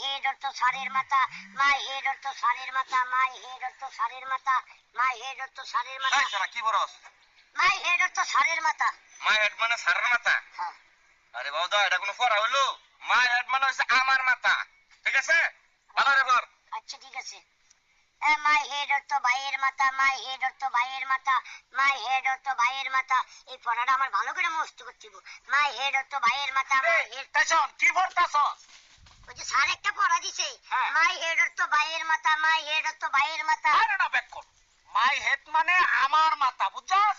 Head অর্থ সারের মাথা, মাই হেড অর্থ সারের মাথা, মাই হেড অর্থ সারের মাথা, মাই হেড অর্থ সারের মাথা। এই শালা কি বলস? মাই হেড অর্থ সারের মাথা। মাই হেড মানে সারের মাথা? হ্যাঁ। আরে বাবা এটা কোনো পড়া হইলো? মাই হেড মানে হচ্ছে আমার মাথা, ঠিক আছে? ভালো রে বল। আচ্ছা ঠিক আছে। মাই হেড অর্থ ভাইয়ের মাথা, মাই হেড অর্থ ভাইয়ের মাথা, মাই হেড অর্থ ভাইয়ের মাথা। এই পড়াটা আমার ভালো করে মুখস্থ করতে হবে। মাই হেড অর্থ ভাইয়ের মাথা, মাই হেড। স্টেশন কি পড়তাছস? ওই যে স্যার একটা পড়া দিছে, হ্যাঁ। মাই হেড অর্থ ভাইয়ের মাথা, মাই হেড অর্থ ভাইয়ের মাথা। আরে না ব্যাক কর। মাই হেড মানে আমার মাথা, বুঝছস?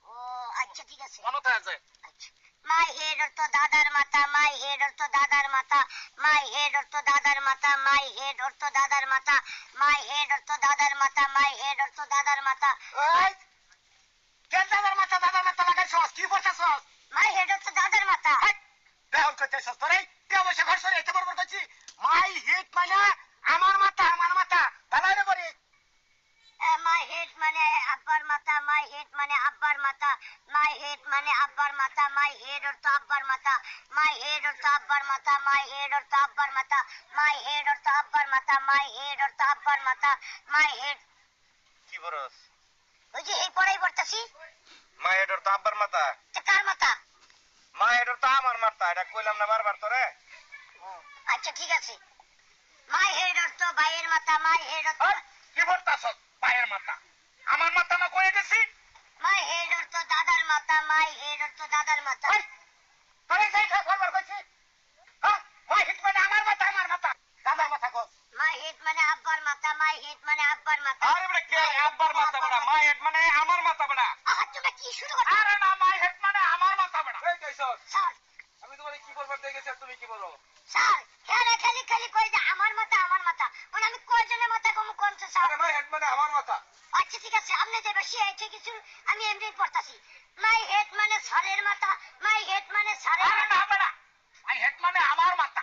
ও আচ্ছা ঠিক আছে। মনে থাকে? আচ্ছা। মাই হেড অর্থ দাদার মাথা, মাই হেড অর্থ দাদার মাথা, মাই হেড অর্থ দাদার মাথা, মাই হেড অর্থ দাদার মাথা, মাই হেড অর্থ দাদার মাথা, মাই হেড অর্থ দাদার মাথা। ওই কেন দাদার মাথা লাগাইছস? কি পড়তাছস? মাই হেড অর্থ দাদার মাথা। বেহল করতেছস তোরে? কে বসে ঘর সরে এত বড় করছিস? মাই হেড মানে আমার মাথা, ভালো রে বলি। মাই হেড মানে আব্বার মাথা, মাই হেড মানে আব্বার মাথা, মাই হেড মানে আব্বার মাথা, মাই হেড অর্থ আব্বার মাথা, মাই হেড অর্থ আব্বার মাথা, মাই হেড অর্থ আব্বার মাথা, মাই হেড অর্থ আব্বার মাথা, মাই হেড অর্থ আব্বার মাথা, মাই হেড। কি বলস? ওই যে এই পড়াই পড়তাছি। মাই হেড তো আব্বার মাথা। কার মাথা? মাই হেড তো আমার মাথা, এটা কইলাম না বারবার তোরে। আচ্ছা ঠিক আছে। মাই হেড অর্থ ভাইয়ের মাথা, মাই হেড অর্থ। কি বলতাছস? পায়ের মাথা আমার মাথা না কয়ে গেছি? মাই হেড অর্থ দাদার মাথা, মাই হেড অর্থ দাদার মাথা। তোরে সেই খবর কইছি? হ্যাঁ, মাই হেড মানে আমার মাথা, দাদার মাথা কর। মাই হেড মানে আব্বার মাথা, মাই হেড মানে আব্বার মাথা। আরে বড় কে আব্বার মাথা বড়া, মাই হেড মানে আমার মাথা বড়া। তোমরা কি শুরু করছো? আরে না, মাই হেড মানে আমার মাথা বড়া। এই কইছস? স্যার, আমি তোমারে কি বলবার দিয়ে গেছি আর তুমি কি বলো? স্যার খেয়ালে খালি খালি কই যে আমার মাথা, আমার মাথা। মানে আমি কয়জনের মাথা কম কোনছে স্যার? আরে মাই হেড মানে আমার মাথা। আচ্ছা ঠিক আছে, আপনি যে বেশি হয়েছে কিছু, আমি এমনি পড়তাছি। মাই হেড মানে সারের মাথা, মাই হেড মানে সারের আরে মাথা। না বড়া, মাই হেড মানে আমার মাথা।